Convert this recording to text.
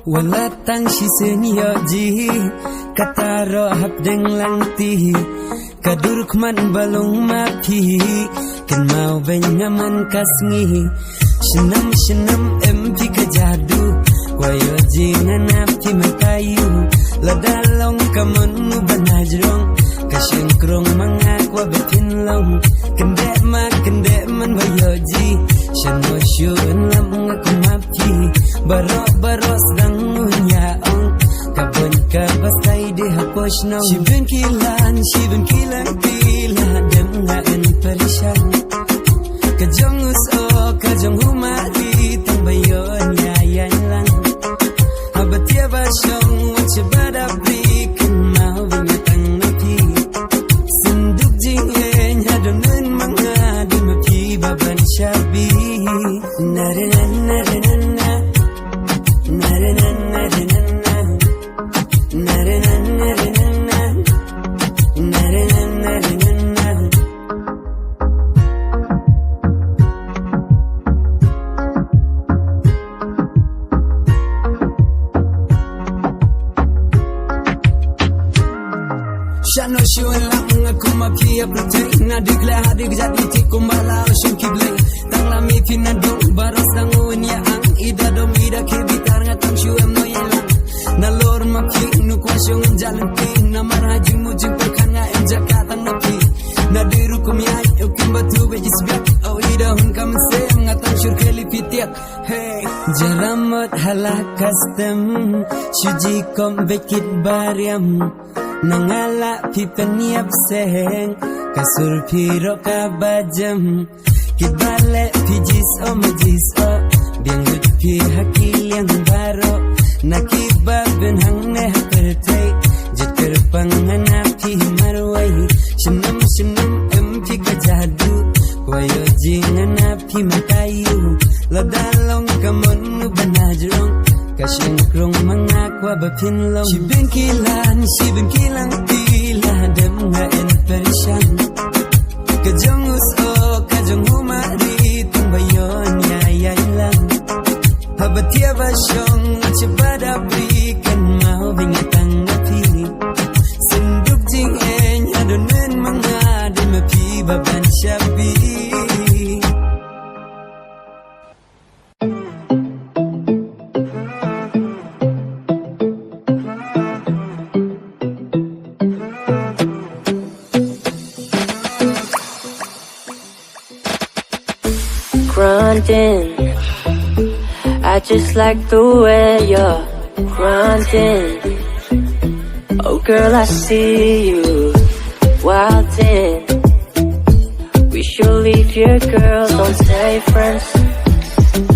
Wala tang si senyoji kata rohap deng langti kaduruk man balong mati kan mau benyaman kasngi senam empi kejadu wayo jingan apti makayu ladalong kamanu banajrong kasengkrong mangakwa betin long kendek man wayoji shanwa syun lam ngaku mapki barok sedang ngunyaong kabon kabasai di hapos nong Shibin kilan pila dem ngaen perishan kajong uso kajong humari tang bayon yayan lang habatia basyong wache badabri kan mau binatang napi senduk jingen hadonun mga di mapi baban syabi narenanna Shano shun lang aku makia protect na digla hadig jadi tikumbala shun kiblay tang lami pinadong baros dangun ya ang ida dom ida kibitar ngatang shuem no yelang nalor maki nu kwashung jalan pin na marhaji mujing perkan nga em jakatang napi na diru kumyai ukim batu bejis biak au ida hun kam sem ngatang shur keli pitiak hey jaramot halak custom shuji kom bekit bariam nangala pipeniap seheng kasur piro kabajam kibale pijis o majis o biang pi hakil yang baro nakibabin hang neh pertai jeter panganap pi marwai senam empi kajadu wayo jingan api makayu ladalong kamonu banajrong kasengkrong mangakwa bapin long Shibin kilang pila dem ngaen perishan kajong uso kajong humari tang bayon yayan lang habatia basyong cepadabri kan mau bingatang api senduk jingen adonen mga di mapi baban syabi grinding. I just like the way you're grinding. Oh girl, I see you wildin'. We should leave here, girl, don't stay friends.